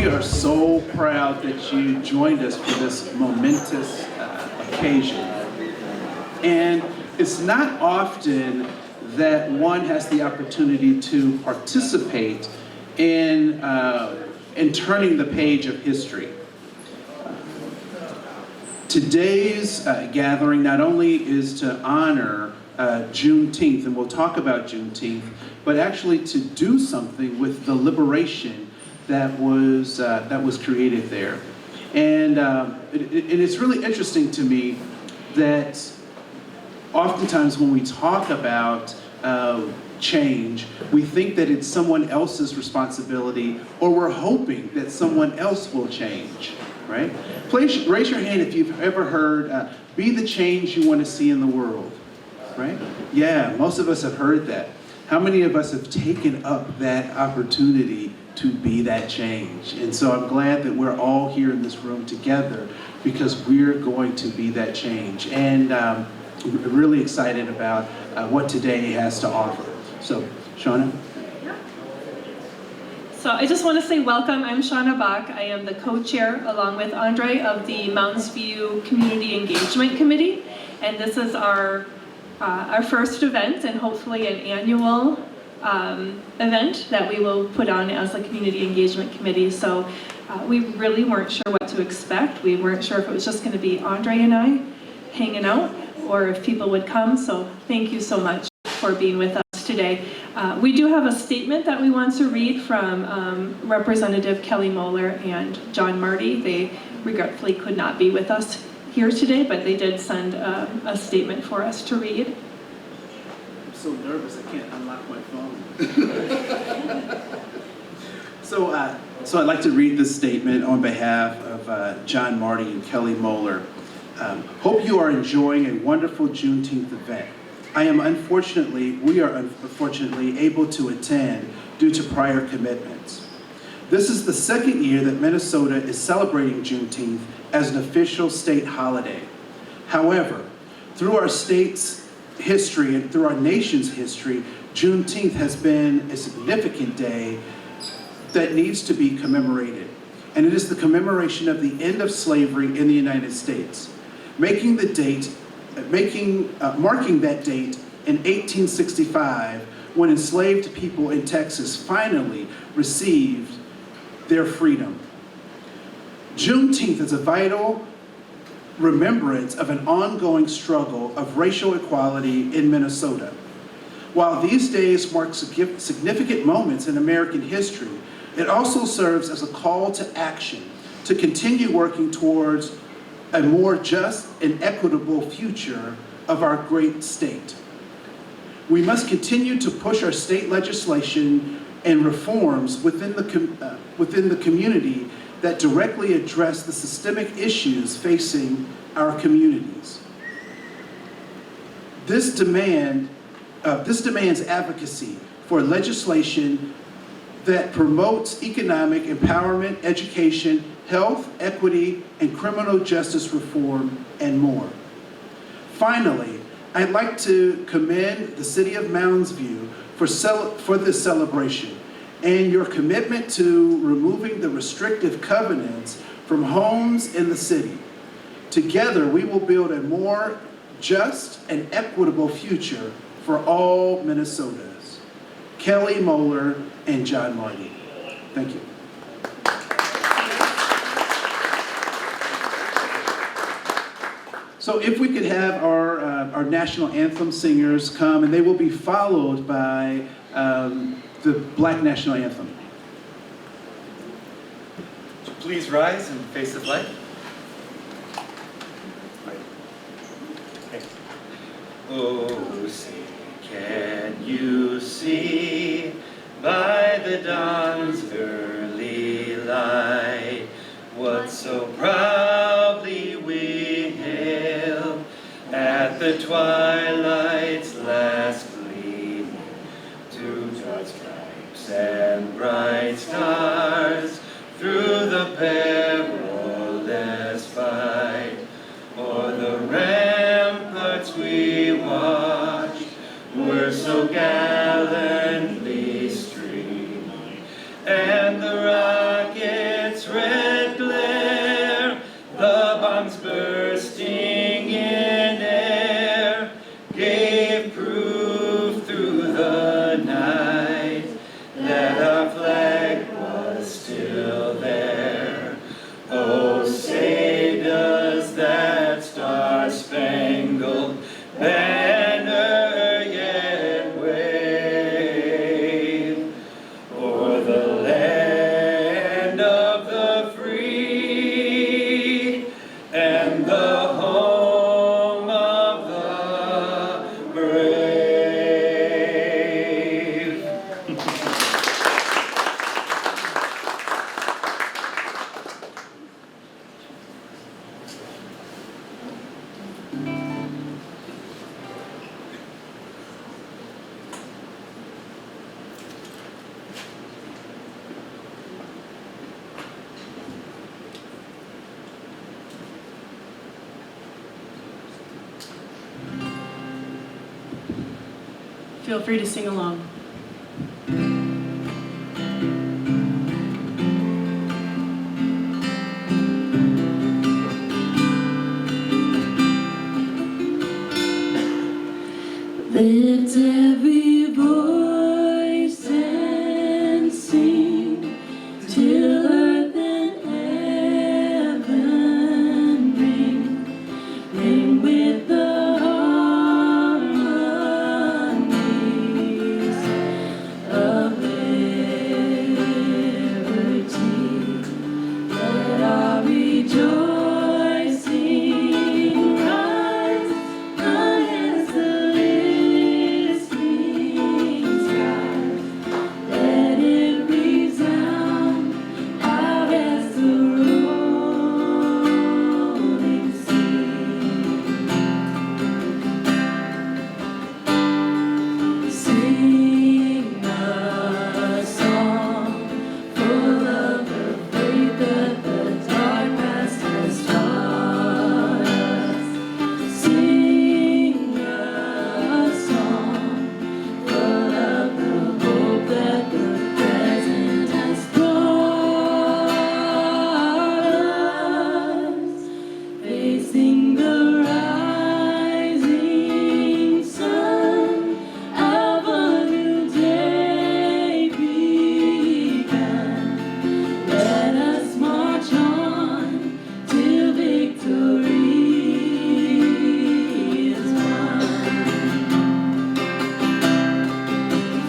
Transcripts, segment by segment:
We are so proud that you joined us for this momentous occasion. And it's not often that one has the opportunity to participate in turning the page of history. Today's gathering not only is to honor Juneteenth, and we'll talk about Juneteenth, but actually to do something with the liberation that was created there. And it's really interesting to me that oftentimes when we talk about change, we think that it's someone else's responsibility, or we're hoping that someone else will change, right? Please raise your hand if you've ever heard, be the change you want to see in the world, right? Yeah, most of us have heard that. How many of us have taken up that opportunity to be that change? And so I'm glad that we're all here in this room together because we're going to be that change. And we're really excited about what today has to offer. So, Shauna? Yeah. So I just want to say welcome. I'm Shauna Bach. I am the co-chair along with Andre of the Mounds View Community Engagement Committee. And this is our first event and hopefully an annual event that we will put on as a Community Engagement Committee. So we really weren't sure what to expect. We weren't sure if it was just going to be Andre and I hanging out or if people would come. So thank you so much for being with us today. We do have a statement that we want to read from Representative Kelly Moeller and John Marty. They regretfully could not be with us here today, but they did send a statement for us to read. I'm so nervous I can't unlock my phone. So I'd like to read this statement on behalf of John Marty and Kelly Moeller. Hope you are enjoying a wonderful Juneteenth event. We are unfortunately able to attend due to prior commitments. This is the second year that Minnesota is celebrating Juneteenth as an official state holiday. However, through our state's history and through our nation's history, Juneteenth has been a significant day that needs to be commemorated. And it is the commemoration of the end of slavery in the United States. Marking that date in 1865, when enslaved people in Texas finally received their freedom. Juneteenth is a vital remembrance of an ongoing struggle of racial equality in Minnesota. While these days mark significant moments in American history, it also serves as a call to action to continue working towards a more just and equitable future of our great state. We must continue to push our state legislation and reforms within the community that directly address the systemic issues facing our communities. This demands advocacy for legislation that promotes economic empowerment, education, health, equity, and criminal justice reform, and more. Finally, I'd like to commend the City of Mounds View for this celebration and your commitment to removing the restrictive covenants from homes in the city. Together, we will build a more just and equitable future for all Minnesotans. Kelly Moeller and John Marty. Thank you. So if we could have our national anthem singers come, and they will be followed by the Black National Anthem. Please rise and face the flag. Oh, say, can you see by the dawn's early light what so proudly we hailed at the twilight's last gleaming to God's stripes and bright stars through the perilous fight o'er the ramparts we watched were so gallantly streaming, and the rockets Feel free to sing along. Lift every voice and sing till earth and heaven ring, ring with the harmonies of liberty. Let our rejoicing rise high as the listening skies. Let it resound out as the rolling sea. Sing a song full of the faith that the dark past has taught us. Sing a song full of the hope that the present has brought us. Facing the rising sun of a new day begun. Let us march on till victory is won.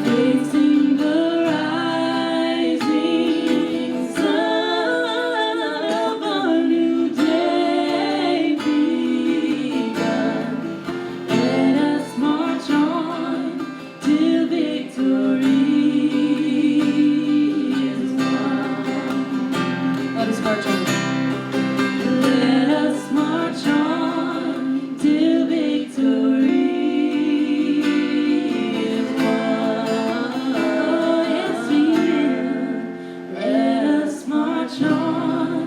Facing the rising sun of a new day begun. Let us march on till victory is won. Let us march on. Let us march on till victory is won. Yes, we will. Let us march on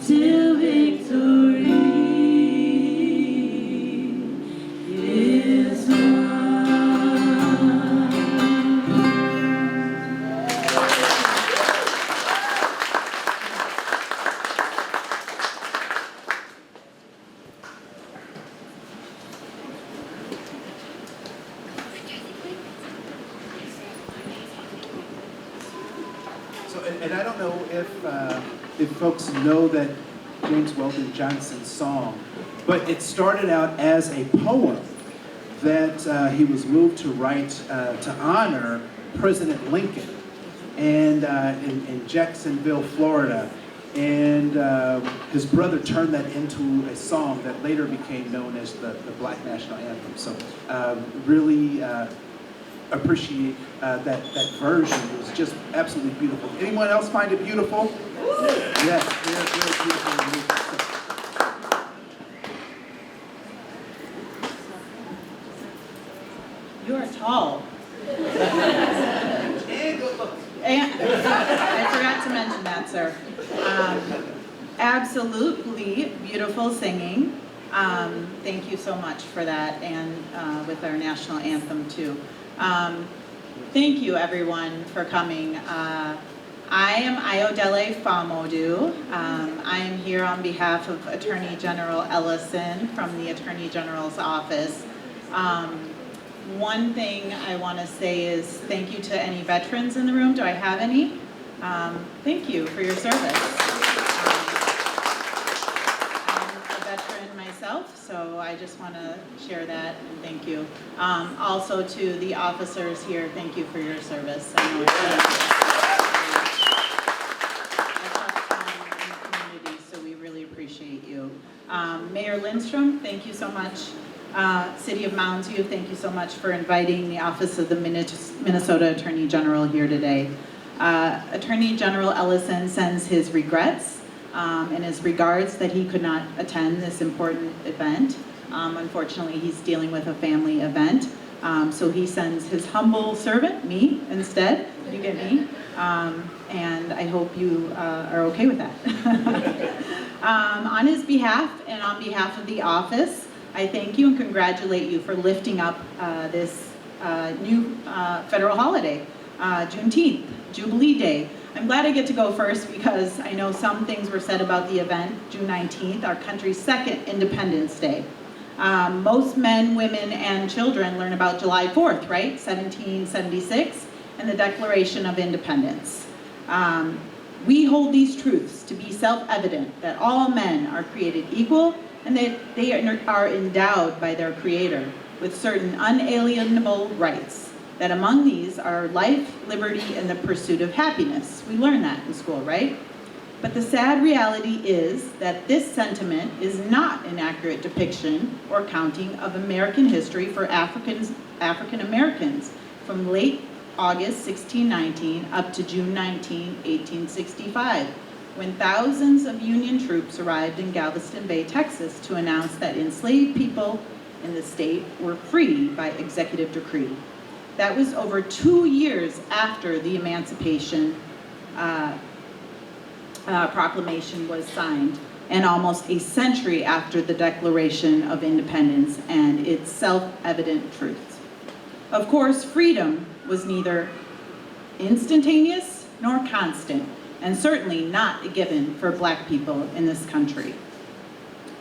till victory is won. So, and I don't know if folks know that James Weldon Johnson's song, but it started out as a poem that he was moved to write to honor President Lincoln and in Jacksonville, Florida. And his brother turned that into a song that later became known as the Black National Anthem. So really appreciate that version. It was just absolutely beautiful. Anyone else find it beautiful? Yes, very, very beautiful. You are tall. And good looking. And I forgot to mention that, sir. Absolutely beautiful singing. Thank you so much for that, and with our national anthem too. Thank you everyone for coming. I am Ayodele Famodu. I am here on behalf of Attorney General Ellison from the Attorney General's office. One thing I want to say is thank you to any veterans in the room. Do I have any? Thank you for your service. I'm a veteran myself, so I just want to share that and thank you. Also to the officers here, thank you for your service. I know it's a tough time in the community, so we really appreciate you. Mayor Lindstrom, thank you so much. City of Mounds View, thank you so much for inviting the Office of the Minnesota Attorney General here today. Attorney General Ellison sends his regrets and his regards that he could not attend this important event. Unfortunately, he's dealing with a family event. So he sends his humble servant, me, instead. You get me. And I hope you are okay with that. On his behalf and on behalf of the office, I thank you and congratulate you for lifting up this new federal holiday, Juneteenth, Jubilee Day. I'm glad I get to go first because I know some things were said about the event, June 19th, our country's second Independence Day. Most men, women, and children learn about July 4th, right? 1776, and the Declaration of Independence. We hold these truths to be self-evident that all men are created equal and that they are endowed by their Creator with certain unalienable rights. That among these are life, liberty, and the pursuit of happiness. We learn that in school, right? But the sad reality is that this sentiment is not an accurate depiction or counting of American history for African Americans from late August 1619 up to June 19, 1865, when thousands of Union troops arrived in Galveston Bay, Texas to announce that enslaved people in the state were free by executive decree. That was over 2 years after the Emancipation Proclamation was signed, and almost a century after the Declaration of Independence and its self-evident truths. Of course, freedom was neither instantaneous nor constant, and certainly not a given for Black people in this country.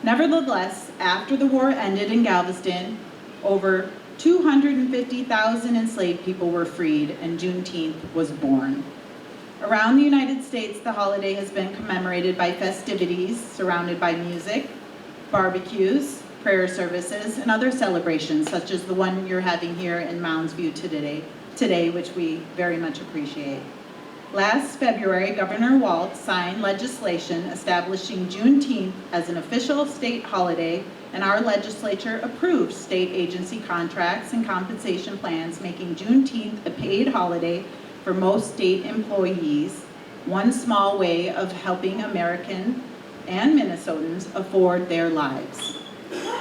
Nevertheless, after the war ended in Galveston, over 250,000 enslaved people were freed, and Juneteenth was born. Around the United States, the holiday has been commemorated by festivities surrounded by music, barbecues, prayer services, and other celebrations, such as the one you're having here in Mounds View today, which we very much appreciate. Last February, Governor Walz signed legislation establishing Juneteenth as an official state holiday, and our legislature approved state agency contracts and compensation plans, making Juneteenth a paid holiday for most state employees, one small way of helping American and Minnesotans afford their lives.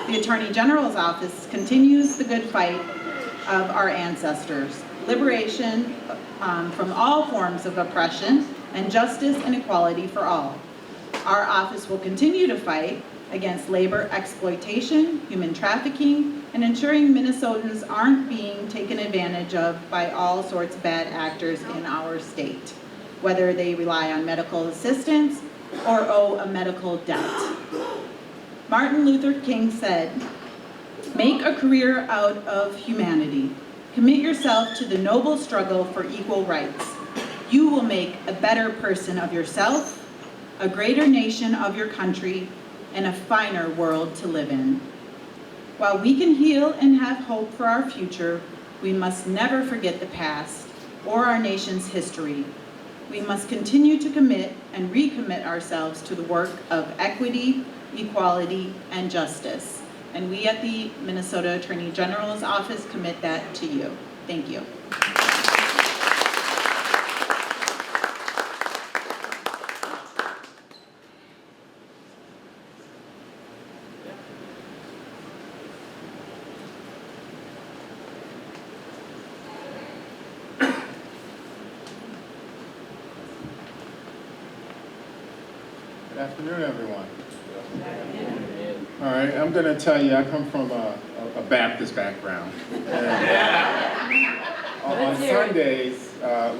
The Attorney General's office continues the good fight of our ancestors, liberation from all forms of oppression, and justice and equality for all. Our office will continue to fight against labor exploitation, human trafficking, and ensuring Minnesotans aren't being taken advantage of by all sorts of bad actors in our state, whether they rely on medical assistance or owe a medical debt. Martin Luther King said, "Make a career out of humanity. Commit yourself to the noble struggle for equal rights. You will make a better person of yourself, a greater nation of your country, and a finer world to live in." While we can heal and have hope for our future, we must never forget the past or our nation's history. We must continue to commit and recommit ourselves to the work of equity, equality, and justice. And we at the Minnesota Attorney General's office commit that to you. Thank you. Good afternoon, everyone. All right, I'm going to tell you, I come from a Baptist background. On Sundays,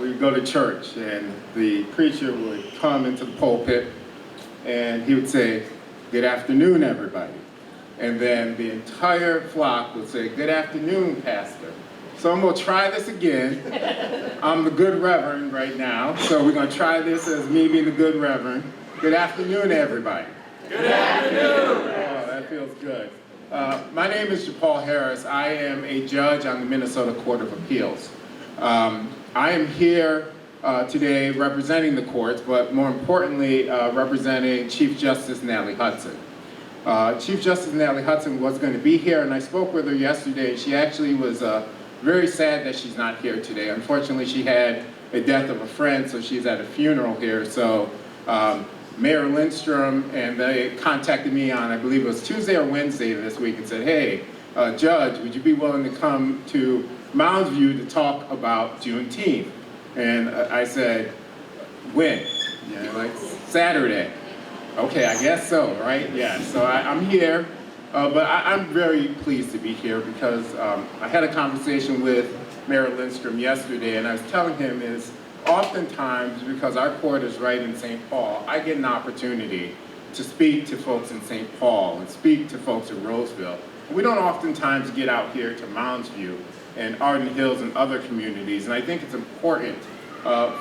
we go to church, and the preacher would come into the pulpit, and he would say, "Good afternoon, everybody." And then the entire flock would say, "Good afternoon, Pastor." So I'm going to try this again. I'm the good reverend right now, so we're going to try this as me being the good reverend. Good afternoon, everybody. Good afternoon. Oh, that feels good. My name is Paul Harris. I am a judge on the Minnesota Court of Appeals. I am here today representing the courts, but more importantly, representing Chief Justice Natalie Hudson. Chief Justice Natalie Hudson was going to be here, and I spoke with her yesterday. She actually was very sad that she's not here today. Unfortunately, she had a death of a friend, so she's at a funeral here. So Mayor Lindstrom, and they contacted me on, I believe it was Tuesday or Wednesday this week, and said, "Hey, Judge, would you be willing to come to Mounds View to talk about Juneteenth?" And I said, "When?" Like Saturday. Okay, I guess so, right? Yeah, so I'm here. But I'm very pleased to be here because I had a conversation with Mayor Lindstrom yesterday, and I was telling him is oftentimes, because our court is right in St. Paul, I get an opportunity to speak to folks in St. Paul and speak to folks in Roseville. We don't oftentimes get out here to Mounds View and Arden Hills and other communities, and I think it's important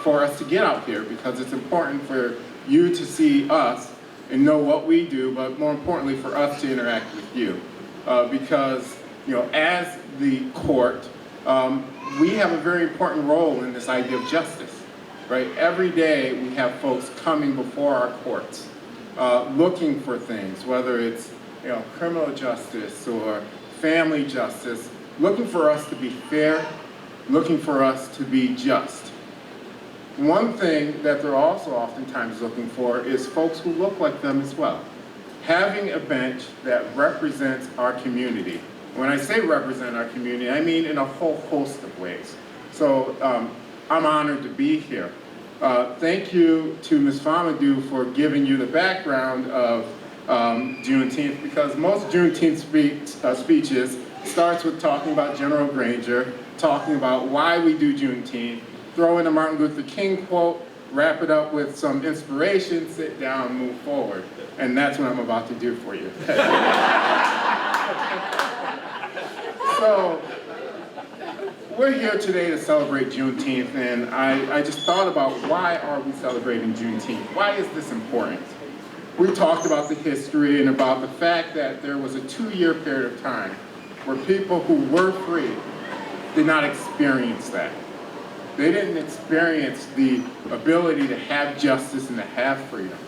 for us to get out here because it's important for you to see us and know what we do, but more importantly for us to interact with you. Because, as the court, we have a very important role in this idea of justice, right? Every day we have folks coming before our courts, looking for things, whether it's criminal justice or family justice, looking for us to be fair, looking for us to be just. One thing that they're also oftentimes looking for is folks who look like them as well. Having a bench that represents our community. When I say represent our community, I mean in a whole host of ways. So I'm honored to be here. Thank you to Ms. Famadou for giving you the background of Juneteenth, because most Juneteenth speeches starts with talking about General Granger, talking about why we do Juneteenth, throw in a Martin Luther King quote, wrap it up with some inspiration, sit down, move forward. And that's what I'm about to do for you. So, we're here today to celebrate Juneteenth, and I just thought about why are we celebrating Juneteenth? Why is this important? We talked about the history and about the fact that there was a 2-year period of time where people who were free did not experience that. They didn't experience the ability to have justice and to have freedom.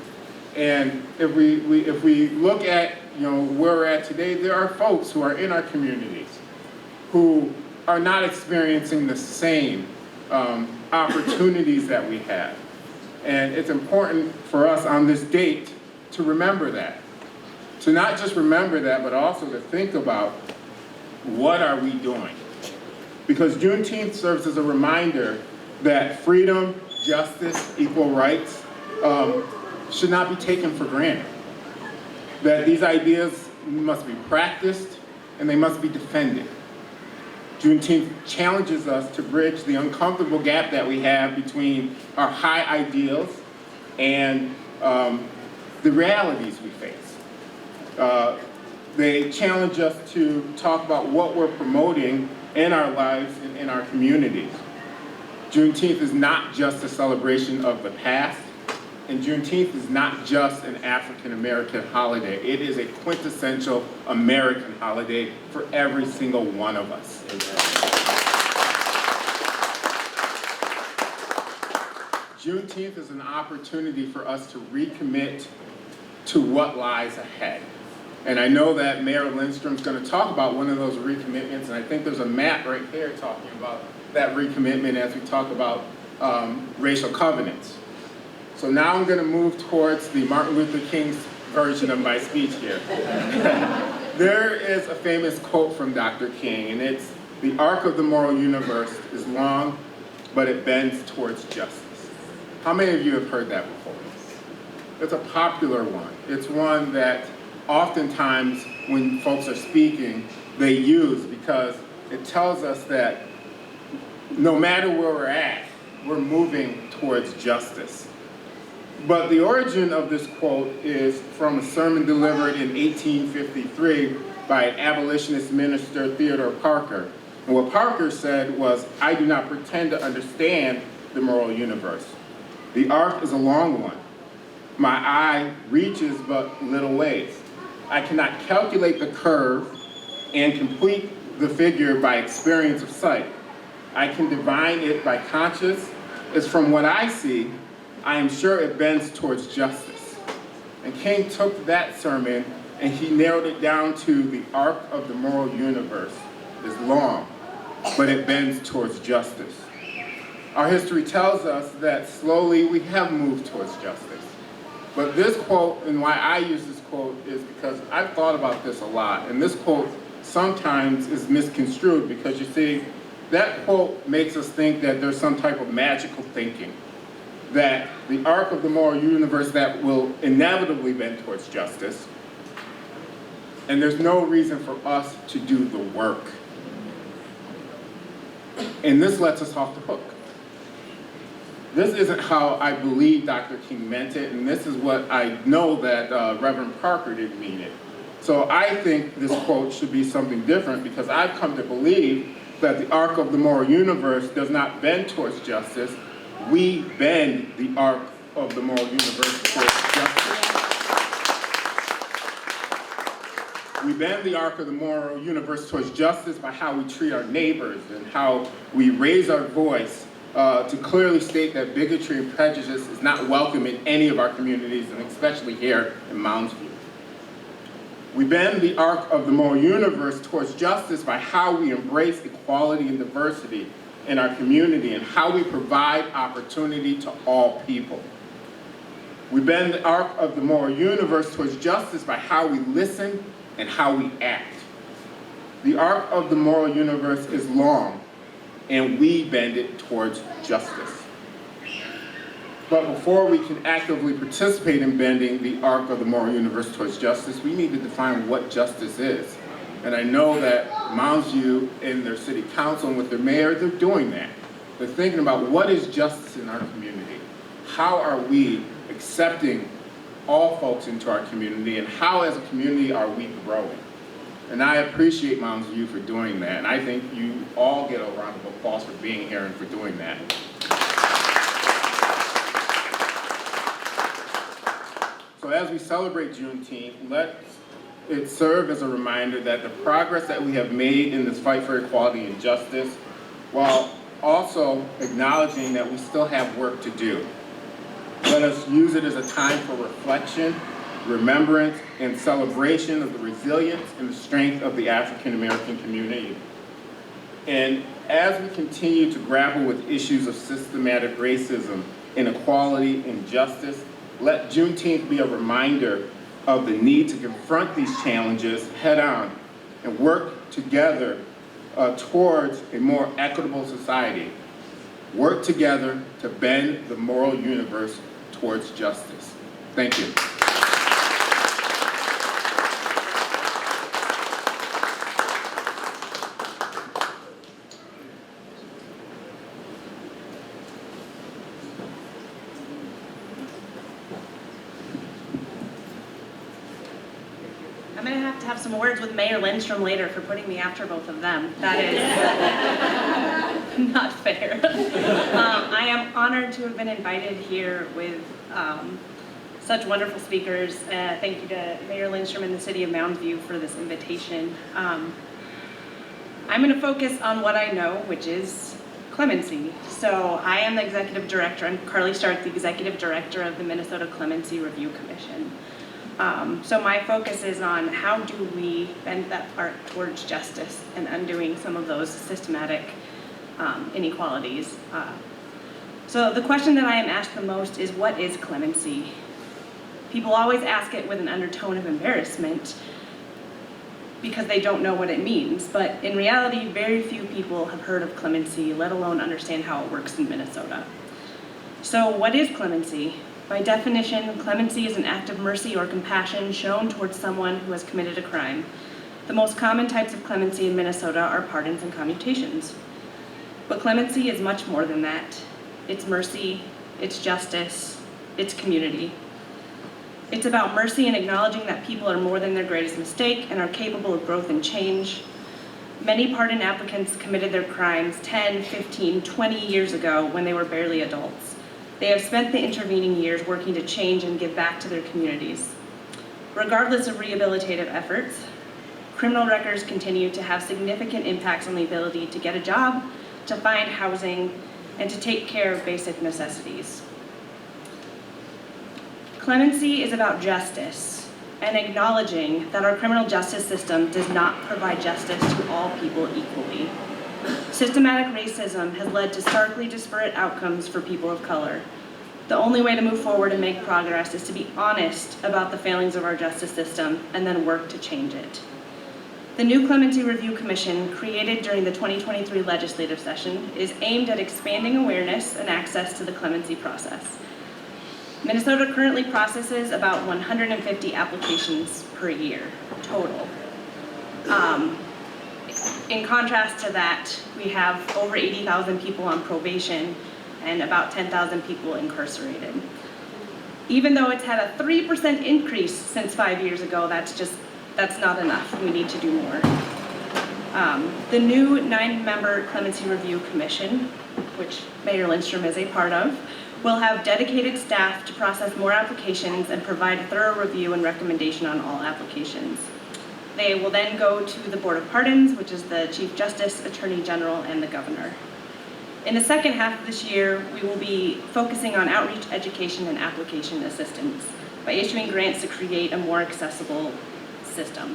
And if we look at where we're at today, there are folks who are in our communities who are not experiencing the same opportunities that we have. And it's important for us on this date to remember that. To not just remember that, but also to think about what are we doing? Because Juneteenth serves as a reminder that freedom, justice, equal rights should not be taken for granted. That these ideas must be practiced and they must be defended. Juneteenth challenges us to bridge the uncomfortable gap that we have between our high ideals and the realities we face. They challenge us to talk about what we're promoting in our lives and in our communities. Juneteenth is not just a celebration of the past, and Juneteenth is not just an African-American holiday. It is a quintessential American holiday for every single one of us. Juneteenth is an opportunity for us to recommit to what lies ahead. And I know that Mayor Lindstrom's going to talk about one of those recommitments, and I think there's a map right here talking about that recommitment as we talk about racial covenants. So now I'm going to move towards the Martin Luther King's version of my speech here. There is a famous quote from Dr. King, and it's, "The arc of the moral universe is long, but it bends towards justice." How many of you have heard that before? It's a popular one. It's one that oftentimes when folks are speaking, they use because it tells us that no matter where we're at, we're moving towards justice. But the origin of this quote is from a sermon delivered in 1853 by abolitionist minister Theodore Parker. And what Parker said was, "I do not pretend to understand the moral universe. The arc is a long one. My eye reaches but little ways. I cannot calculate the curve and complete the figure by experience of sight. I can divine it by conscience. As from what I see, I am sure it bends towards justice." And King took that sermon and he narrowed it down to the arc of the moral universe is long, but it bends towards justice. Our history tells us that slowly we have moved towards justice. But this quote, and why I use this quote, is because I've thought about this a lot. And this quote sometimes is misconstrued because, you see, that quote makes us think that there's some type of magical thinking. That the arc of the moral universe that will inevitably bend towards justice and there's no reason for us to do the work. And this lets us off the hook. This isn't how I believe Dr. King meant it, and this is what I know that Reverend Parker didn't mean it. So I think this quote should be something different, because I've come to believe that the arc of the moral universe does not bend towards justice. We bend the arc of the moral universe towards justice. We bend the arc of the moral universe towards justice by how we treat our neighbors and how we raise our voice to clearly state that bigotry and prejudice is not welcome in any of our communities, and especially here in Mounds View. We bend the arc of the moral universe towards justice by how we embrace equality and diversity in our community and how we provide opportunity to all people. We bend the arc of the moral universe towards justice by how we listen and how we act. The arc of the moral universe is long, and we bend it towards justice. But before we can actively participate in bending the arc of the moral universe towards justice, we need to define what justice is. And I know that Mounds View and their city council and with their mayor, they're doing that. They're thinking about what is justice in our community? How are we accepting all folks into our community, and how as a community are we growing? And I appreciate Mounds View for doing that, and I think you all get a round of applause for being here and for doing that. So as we celebrate Juneteenth, let it serve as a reminder that the progress that we have made in this fight for equality and justice, while also acknowledging that we still have work to do. Let us use it as a time for reflection, remembrance, and celebration of the resilience and the strength of the African American community. And as we continue to grapple with issues of systematic racism, inequality, and justice, let Juneteenth be a reminder of the need to confront these challenges head on and work together towards a more equitable society. Work together to bend the moral universe towards justice. Thank you. I'm going to have some words with Mayor Lindstrom later for putting me after both of them. That is not fair. I am honored to have been invited here with such wonderful speakers. Thank you to Mayor Lindstrom and the City of Mounds View for this invitation. I'm going to focus on what I know, which is clemency. So I am the executive director. I'm Carly Stark, the executive director of the Minnesota Clemency Review Commission. So my focus is on how do we bend that arc towards justice and undoing some of those systematic inequalities. So the question that I am asked the most is, what is clemency? People always ask it with an undertone of embarrassment because they don't know what it means. But in reality, very few people have heard of clemency, let alone understand how it works in Minnesota. So what is clemency? By definition, clemency is an act of mercy or compassion shown towards someone who has committed a crime. The most common types of clemency in Minnesota are pardons and commutations. But clemency is much more than that. It's mercy, it's justice, it's community. It's about mercy and acknowledging that people are more than their greatest mistake and are capable of growth and change. Many pardon applicants committed their crimes 10, 15, 20 years ago when they were barely adults. They have spent the intervening years working to change and give back to their communities. Regardless of rehabilitative efforts, criminal records continue to have significant impacts on the ability to get a job, to find housing, and to take care of basic necessities. Clemency is about justice and acknowledging that our criminal justice system does not provide justice to all people equally. Systematic racism has led to starkly disparate outcomes for people of color. The only way to move forward and make progress is to be honest about the failings of our justice system and then work to change it. The new Clemency Review Commission, created during the 2023 legislative session, is aimed at expanding awareness and access to the clemency process. Minnesota currently processes about 150 applications per year, total. In contrast to that, we have over 80,000 people on probation and about 10,000 people incarcerated. Even though it's had a 3% increase since 5 years ago, that's not enough. We need to do more. The new 9-member Clemency Review Commission, which Mayor Lindstrom is a part of, will have dedicated staff to process more applications and provide a thorough review and recommendation on all applications. They will then go to the Board of Pardons, which is the Chief Justice, Attorney General, and the Governor. In the second half of this year, we will be focusing on outreach, education, and application assistance by issuing grants to create a more accessible system.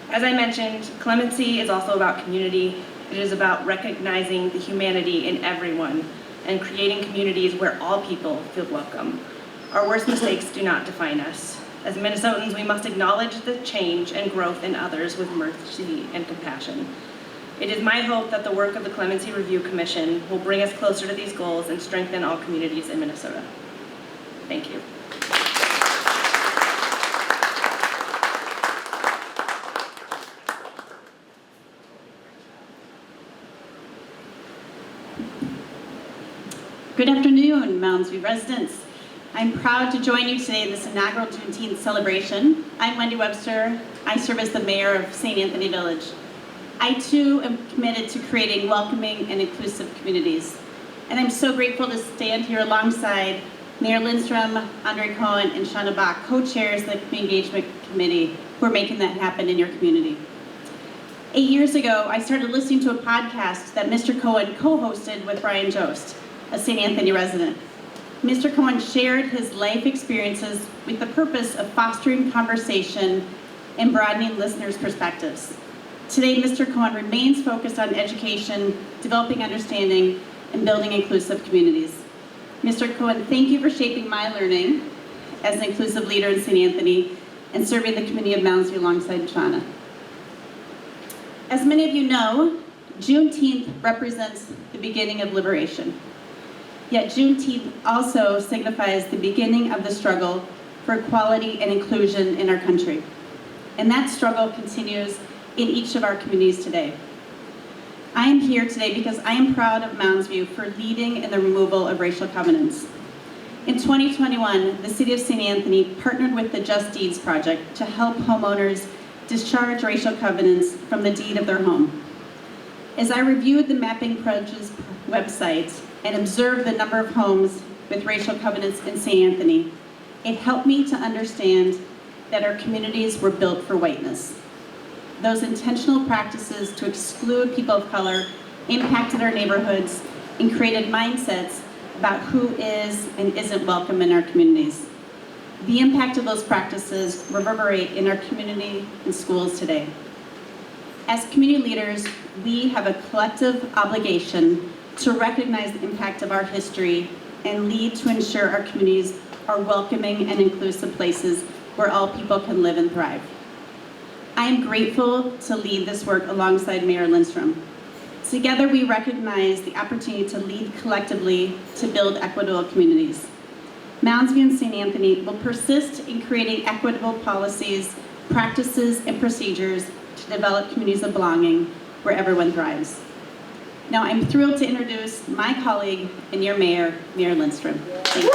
As I mentioned, clemency is also about community. It is about recognizing the humanity in everyone and creating communities where all people feel welcome. Our worst mistakes do not define us. As Minnesotans, we must acknowledge the change and growth in others with mercy and compassion. It is my hope that the work of the Clemency Review Commission will bring us closer to these goals and strengthen all communities in Minnesota. Thank you. Good afternoon, Mounds View residents. I'm proud to join you today in this inaugural Juneteenth celebration. I'm Wendy Webster. I serve as the mayor of St. Anthony Village. I too am committed to creating welcoming and inclusive communities. And I'm so grateful to stand here alongside Mayor Lindstrom, Andre Cohen, and Shauna Bach, co-chairs of the Community Engagement Committee, who are making that happen in your community. 8 years ago, I started listening to a podcast that Mr. Cohen co-hosted with Brian Jost, a St. Anthony resident. Mr. Cohen shared his life experiences with the purpose of fostering conversation and broadening listeners' perspectives. Today, Mr. Cohen remains focused on education, developing understanding, and building inclusive communities. Mr. Cohen, thank you for shaping my learning as an inclusive leader in St. Anthony and serving the community of Mounds View alongside Shauna. As many of you know, Juneteenth represents the beginning of liberation. Yet Juneteenth also signifies the beginning of the struggle for equality and inclusion in our country. And that struggle continues in each of our communities today. I am here today because I am proud of Mounds View for leading in the removal of racial covenants. In 2021, the City of St. Anthony partnered with the Just Deeds Project to help homeowners discharge racial covenants from the deed of their home. As I reviewed the Mapping Pledges website and observed the number of homes with racial covenants in St. Anthony, it helped me to understand that our communities were built for whiteness. Those intentional practices to exclude people of color impacted our neighborhoods and created mindsets about who is and isn't welcome in our communities. The impact of those practices reverberate in our community and schools today. As community leaders, we have a collective obligation to recognize the impact of our history and lead to ensure our communities are welcoming and inclusive places where all people can live and thrive. I am grateful to lead this work alongside Mayor Lindstrom. Together we recognize the opportunity to lead collectively to build equitable communities. Mounds View and St. Anthony will persist in creating equitable policies, practices, and procedures to develop communities of belonging where everyone thrives. Now I'm thrilled to introduce my colleague and your mayor, Mayor Lindstrom. Thank you.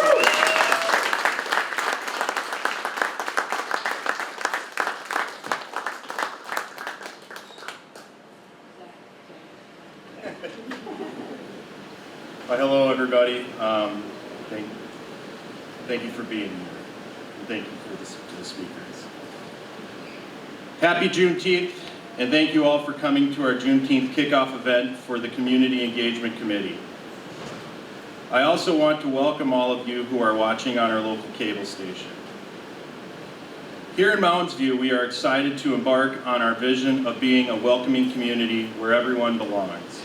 Hello, everybody. Thank you for being here. And thank you to the speakers. Happy Juneteenth, and thank you all for coming to our Juneteenth kickoff event for the Community Engagement Committee. I also want to welcome all of you who are watching on our local cable station. Here in Mounds View, we are excited to embark on our vision of being a welcoming community where everyone belongs.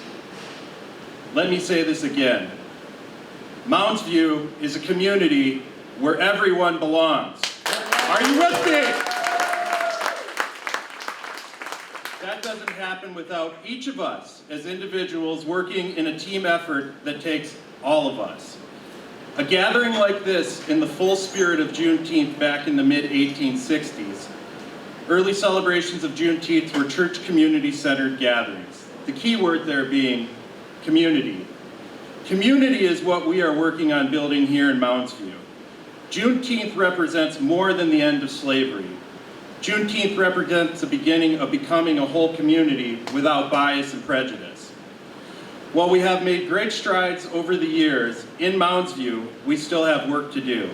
Let me say this again. Mounds View is a community where everyone belongs. Are you with me? That doesn't happen without each of us as individuals working in a team effort that takes all of us. A gathering like this in the full spirit of Juneteenth back in the mid-1860s Early celebrations of Juneteenth were church community-centered gatherings. The key word there being community. Community is what we are working on building here in Mounds View. Juneteenth represents more than the end of slavery. Juneteenth represents the beginning of becoming a whole community without bias and prejudice. While we have made great strides over the years, in Mounds View, we still have work to do.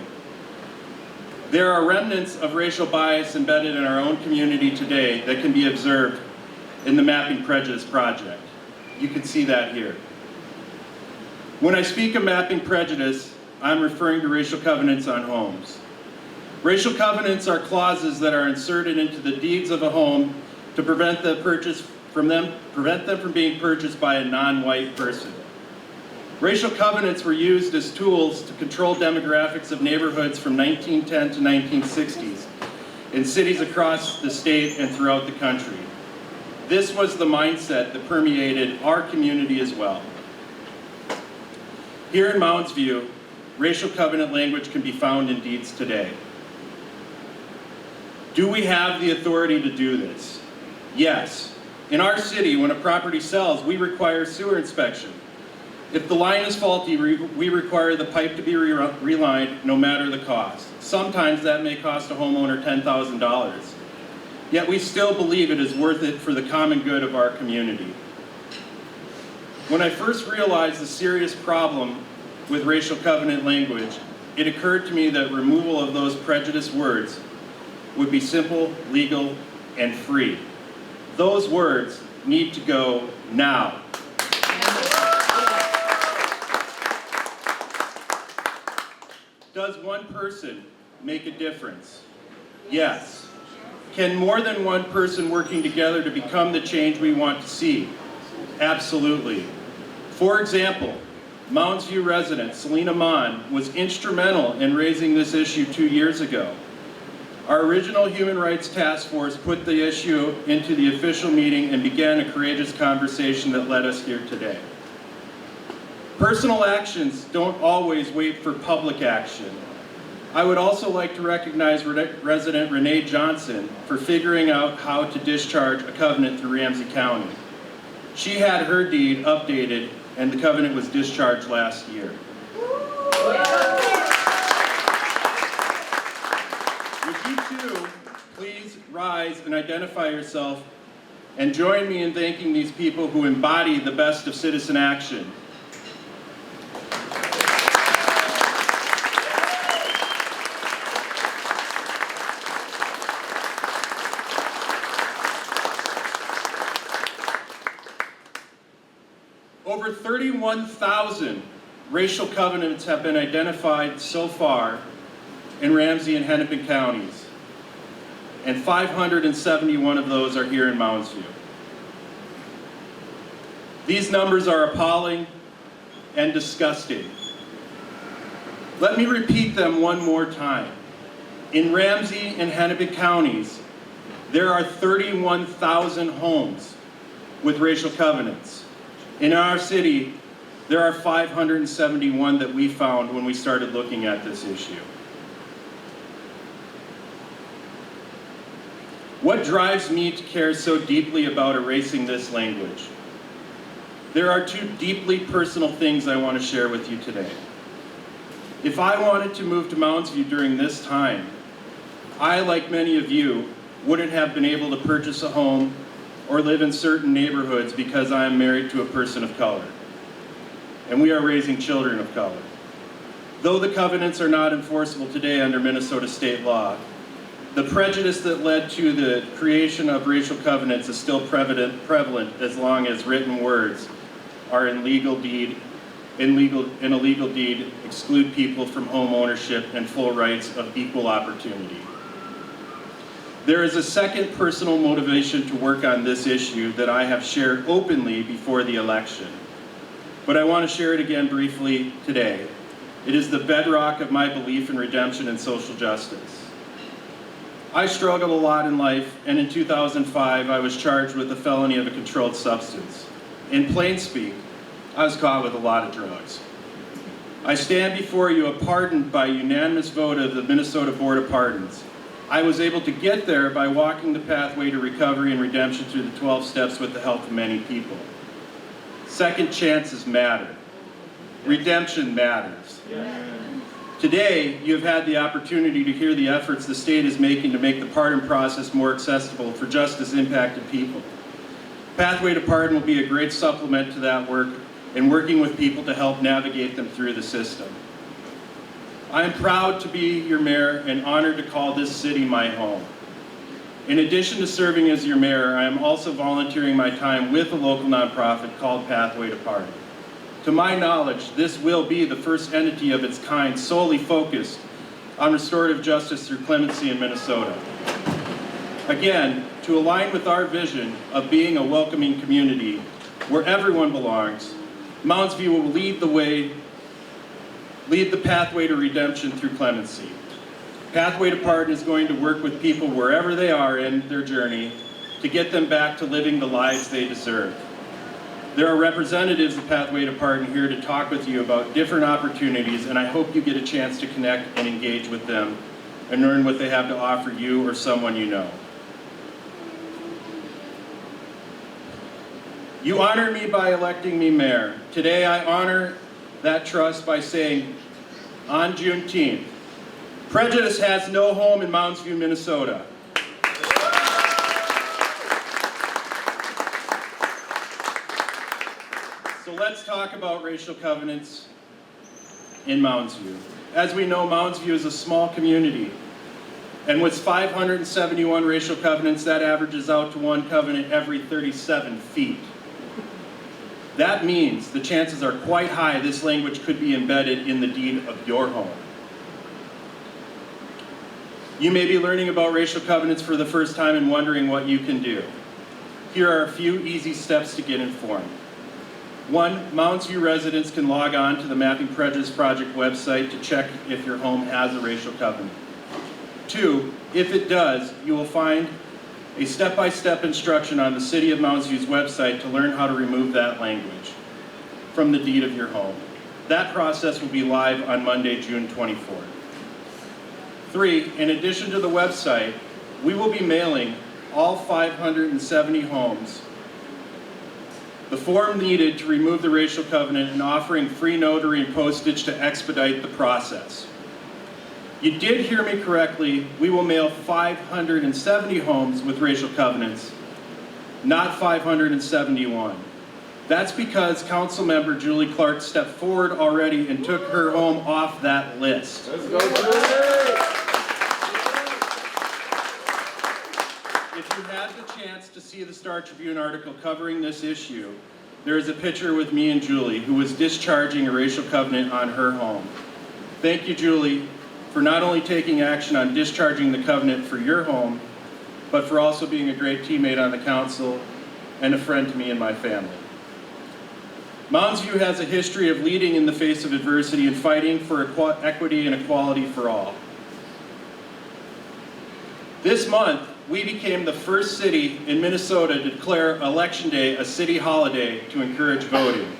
There are remnants of racial bias embedded in our own community today that can be observed in the Mapping Prejudice Project. You can see that here. When I speak of mapping prejudice, I'm referring to racial covenants on homes. Racial covenants are clauses that are inserted into the deeds of a home to prevent them from being purchased by a non-white person. Racial covenants were used as tools to control demographics of neighborhoods from 1910 to 1960s in cities across the state and throughout the country. This was the mindset that permeated our community as well. Here in Mounds View, racial covenant language can be found in deeds today. Do we have the authority to do this? Yes. In our city, when a property sells, we require sewer inspection. If the line is faulty, we require the pipe to be relined no matter the cost. Sometimes that may cost a homeowner $10,000. Yet we still believe it is worth it for the common good of our community. When I first realized the serious problem with racial covenant language, it occurred to me that removal of those prejudiced words would be simple, legal, and free. Those words need to go now. Does one person make a difference? Yes. Can more than one person working together to become the change we want to see? Absolutely. For example, Mounds View resident Selena Mon was instrumental in raising this issue 2 years ago. Our original Human Rights Task Force put the issue into the official meeting and began a courageous conversation that led us here today. Personal actions don't always wait for public action. I would also like to recognize resident Renee Johnson for figuring out how to discharge a covenant through Ramsey County. She had her deed updated and the covenant was discharged last year. Would you too please rise and identify yourself and join me in thanking these people who embody the best of citizen action. Over 31,000 racial covenants have been identified so far in Ramsey and Hennepin counties, and 571 of those are here in Mounds View. These numbers are appalling and disgusting. Let me repeat them one more time. In Ramsey and Hennepin counties, there are 31,000 homes with racial covenants. In our city, there are 571 that we found when we started looking at this issue. What drives me to care so deeply about erasing this language? There are two deeply personal things I want to share with you today. If I wanted to move to Mounds View during this time, I, like many of you, wouldn't have been able to purchase a home or live in certain neighborhoods because I am married to a person of color. And we are raising children of color. Though the covenants are not enforceable today under Minnesota state law, the prejudice that led to the creation of racial covenants is still prevalent as long as written words are in a legal deed exclude people from home ownership and full rights of equal opportunity. There is a second personal motivation to work on this issue that I have shared openly before the election. But I want to share it again briefly today. It is the bedrock of my belief in redemption and social justice. I struggled a lot in life, and in 2005, I was charged with a felony of a controlled substance. In plain speak, I was caught with a lot of drugs. I stand before you pardoned by unanimous vote of the Minnesota Board of Pardons. I was able to get there by walking the pathway to recovery and redemption through the 12 steps with the help of many people. Second chances matter. Redemption matters. Today, you have had the opportunity to hear the efforts the state is making to make the pardon process more accessible for justice-impacted people. Pathway to Pardon will be a great supplement to that work and working with people to help navigate them through the system. I am proud to be your mayor and honored to call this city my home. In addition to serving as your mayor, I am also volunteering my time with a local nonprofit called Pathway to Pardon. To my knowledge, this will be the first entity of its kind solely focused on restorative justice through clemency in Minnesota. Again, to align with our vision of being a welcoming community where everyone belongs, Mounds View will lead the pathway to redemption through clemency. Pathway to Pardon is going to work with people wherever they are in their journey to get them back to living the lives they deserve. There are representatives of Pathway to Pardon here to talk with you about different opportunities, and I hope you get a chance to connect and engage with them and learn what they have to offer you or someone you know. You honor me by electing me mayor. Today I honor that trust by saying, on Juneteenth, prejudice has no home in Mounds View, Minnesota. So let's talk about racial covenants in Mounds View. As we know, Mounds View is a small community, and with 571 racial covenants, that averages out to one covenant every 37 feet. That means the chances are quite high this language could be embedded in the deed of your home. You may be learning about racial covenants for the first time and wondering what you can do. Here are a few easy steps to get informed. 1, Mounds View residents can log on to the Mapping Prejudice Project website to check if your home has a racial covenant. 2, if it does, you will find a step-by-step instruction on the City of Mounds View's website to learn how to remove that language from the deed of your home. That process will be live on Monday, June 24th. 3, in addition to the website, we will be mailing all 570 homes the form needed to remove the racial covenant and offering free notary and postage to expedite the process. You did hear me correctly. We will mail 570 homes with racial covenants, not 571. That's because Councilmember Julie Clark stepped forward already and took her home off that list. Let's go, Julie! If you had the chance to see the Star Tribune article covering this issue, there is a picture with me and Julie, who was discharging a racial covenant on her home. Thank you, Julie, for not only taking action on discharging the covenant for your home, but for also being a great teammate on the council and a friend to me and my family. Mounds View has a history of leading in the face of adversity and fighting for equity and equality for all. This month, we became the first city in Minnesota to declare Election Day a city holiday to encourage voting.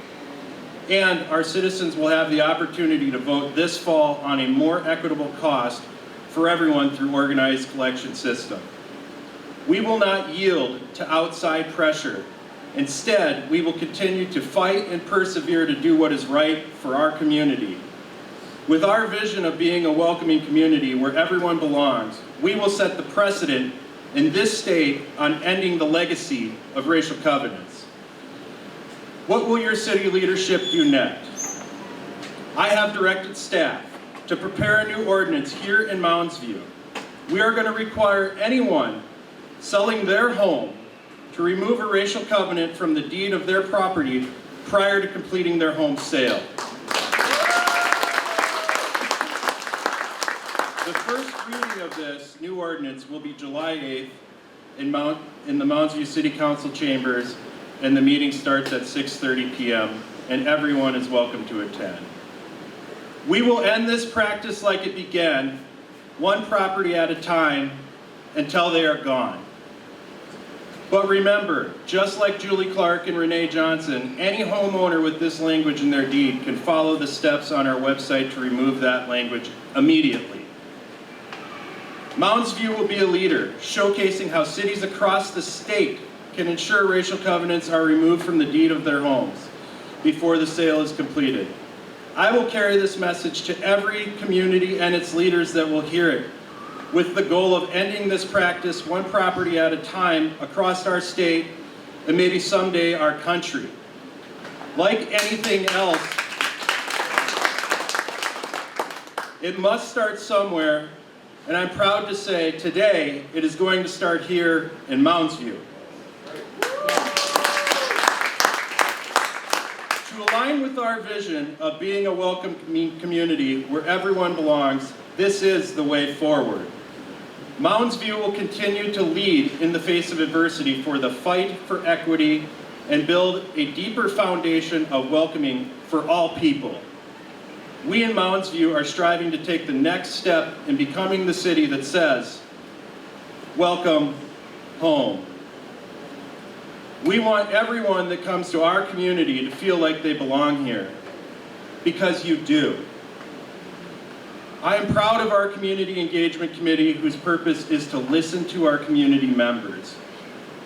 And our citizens will have the opportunity to vote this fall on a more equitable cost for everyone through organized collection system. We will not yield to outside pressure. Instead, we will continue to fight and persevere to do what is right for our community. With our vision of being a welcoming community where everyone belongs, we will set the precedent in this state on ending the legacy of racial covenants. What will your city leadership do next? I have directed staff to prepare a new ordinance here in Mounds View. We are going to require anyone selling their home to remove a racial covenant from the deed of their property prior to completing their home sale. The first reading of this new ordinance will be July 8th in the Mounds View City Council chambers, and the meeting starts at 6:30 p.m., and everyone is welcome to attend. We will end this practice like it began, one property at a time, until they are gone. But remember, just like Julie Clark and Renee Johnson, any homeowner with this language in their deed can follow the steps on our website to remove that language immediately. Mounds View will be a leader, showcasing how cities across the state can ensure racial covenants are removed from the deed of their homes before the sale is completed. I will carry this message to every community and its leaders that will hear it, with the goal of ending this practice one property at a time across our state and maybe someday our country. Like anything else, it must start somewhere, and I'm proud to say today it is going to start here in Mounds View. To align with our vision of being a welcome community where everyone belongs, this is the way forward. Mounds View will continue to lead in the face of adversity for the fight for equity and build a deeper foundation of welcoming for all people. We in Mounds View are striving to take the next step in becoming the city that says, welcome home. We want everyone that comes to our community to feel like they belong here, because you do. I am proud of our Community Engagement Committee, whose purpose is to listen to our community members.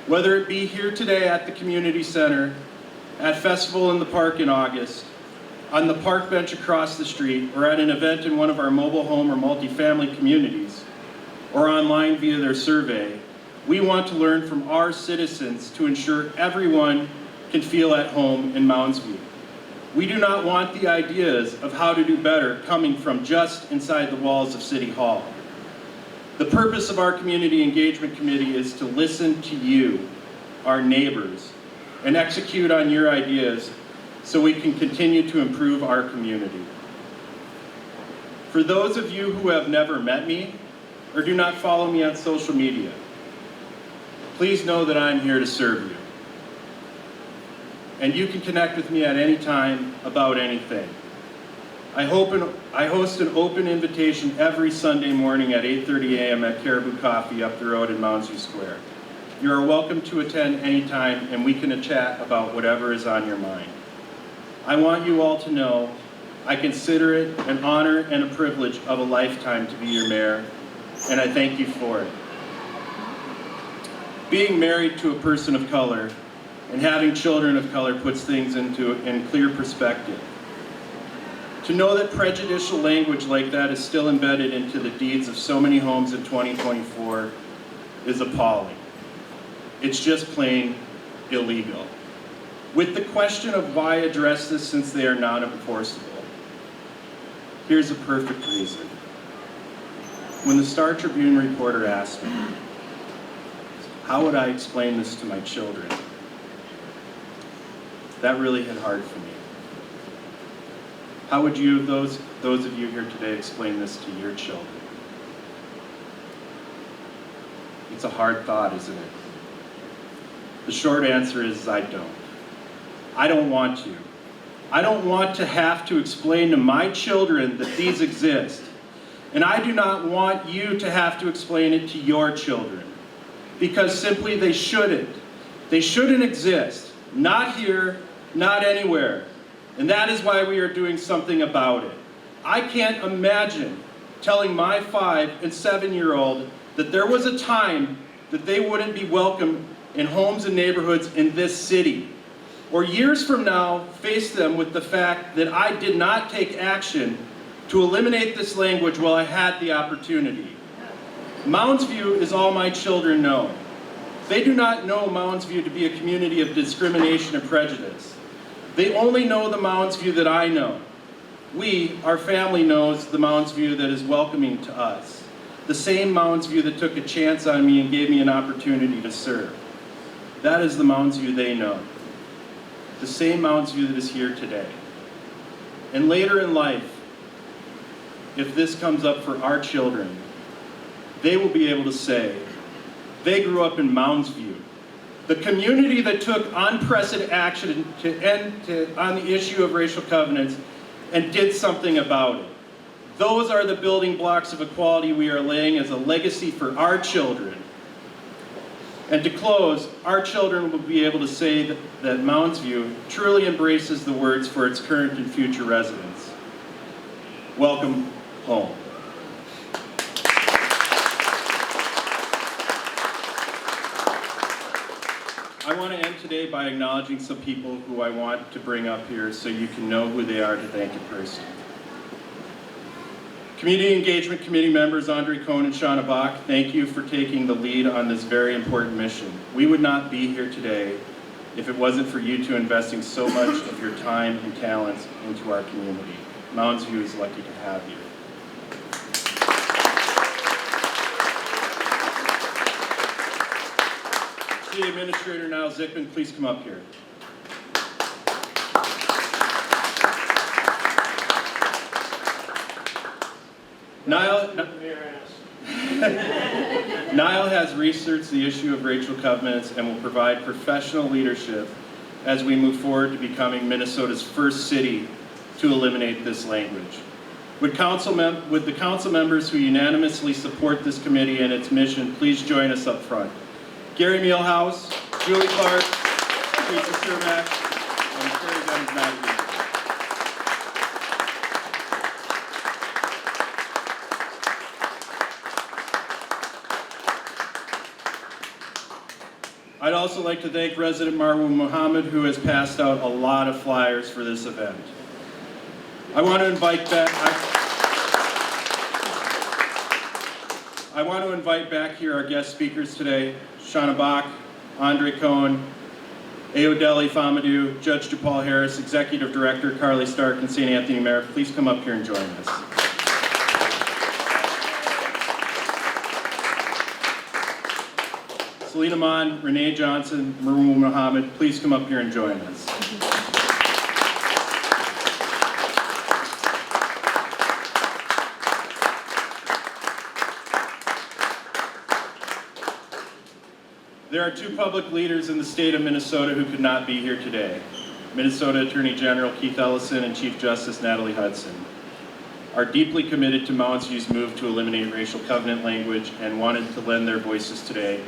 Whether it be here today at the Community Center, at Festival in the Park in August, on the park bench across the street, or at an event in one of our mobile home or multifamily communities, or online via their survey, we want to learn from our citizens to ensure everyone can feel at home in Mounds View. We do not want the ideas of how to do better coming from just inside the walls of City Hall. The purpose of our Community Engagement Committee is to listen to you, our neighbors, and execute on your ideas so we can continue to improve our community. For those of you who have never met me or do not follow me on social media, please know that I'm here to serve you. And you can connect with me at any time about anything. I host an open invitation every Sunday morning at 8:30 a.m. at Caribou Coffee up the road in Mounds View Square. You are welcome to attend anytime, and we can chat about whatever is on your mind. I want you all to know I consider it an honor and a privilege of a lifetime to be your mayor, and I thank you for it. Being married to a person of color and having children of color puts things in clear perspective. To know that prejudicial language like that is still embedded into the deeds of so many homes in 2024 is appalling. It's just plain illegal. With the question of why address this since they are non-enforceable, here's a perfect reason. When the Star Tribune reporter asked me, how would I explain this to my children? That really hit hard for me. How would you, those of you here today, explain this to your children? It's a hard thought, isn't it? The short answer is I don't. I don't want to. I don't want to have to explain to my children that these exist. And I do not want you to have to explain it to your children. Because simply they shouldn't. They shouldn't exist. Not here, not anywhere. And that is why we are doing something about it. I can't imagine telling my 5- and 7-year-old that there was a time that they wouldn't be welcome in homes and neighborhoods in this city. Or years from now, face them with the fact that I did not take action to eliminate this language while I had the opportunity. Mounds View is all my children know. They do not know Mounds View to be a community of discrimination and prejudice. They only know the Mounds View that I know. We, our family, knows the Mounds View that is welcoming to us. The same Mounds View that took a chance on me and gave me an opportunity to serve. That is the Mounds View they know. The same Mounds View that is here today. And later in life, if this comes up for our children, they will be able to say, they grew up in Mounds View, the community that took unprecedented action on the issue of racial covenants and did something about it. Those are the building blocks of equality we are laying as a legacy for our children. And to close, our children will be able to say that Mounds View truly embraces the words for its current and future residents. Welcome home. I want to end today by acknowledging some people who I want to bring up here so you can know who they are to thank in person. Community Engagement Committee members Andre Cohn and Shauna Bach, thank you for taking the lead on this very important mission. We would not be here today if it wasn't for you two investing so much of your time and talents into our community. Mounds View is lucky to have you. City Administrator Niall Zickman, please come up here. Niall has researched the issue of racial covenants and will provide professional leadership as we move forward to becoming Minnesota's first city to eliminate this language. Would the council members who unanimously support this committee and its mission please join us up front? Gary Mielhaus, Julie Clark, Teresa Cermak, and Terry Gunn's not here. I'd also like to thank resident Marwa Muhammad, who has passed out a lot of flyers for this event. I want to invite back here our guest speakers today, Shauna Bach, Andre Cohn, Ayodele Famadou, Judge DePaul Harris, Executive Director Carly Stark, and St. Anthony Mayor. Please come up here and join us. Selena Mon, Renee Johnson, Marwa Muhammad, please come up here and join us. There are two public leaders in the state of Minnesota who could not be here today. Minnesota Attorney General Keith Ellison and Chief Justice Natalie Hudson are deeply committed to Mounds View's move to eliminate racial covenant language and wanted to lend their voices today.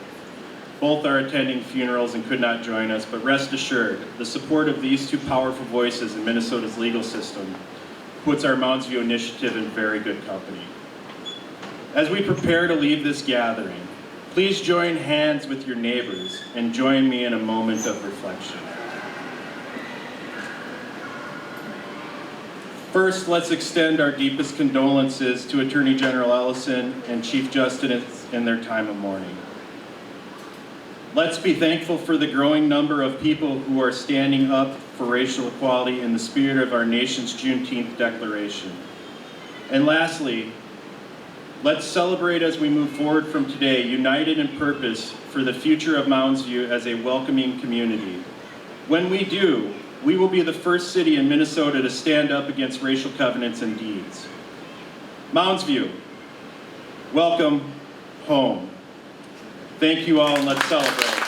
Both are attending funerals and could not join us, but rest assured, the support of these two powerful voices in Minnesota's legal system puts our Mounds View initiative in very good company. As we prepare to leave this gathering, please join hands with your neighbors and join me in a moment of reflection. First, let's extend our deepest condolences to Attorney General Ellison and Chief Justice in their time of mourning. Let's be thankful for the growing number of people who are standing up for racial equality in the spirit of our nation's Juneteenth Declaration. And lastly, let's celebrate as we move forward from today, united in purpose for the future of Mounds View as a welcoming community. When we do, we will be the first city in Minnesota to stand up against racial covenants and deeds. Mounds View, welcome home. Thank you all, and let's celebrate.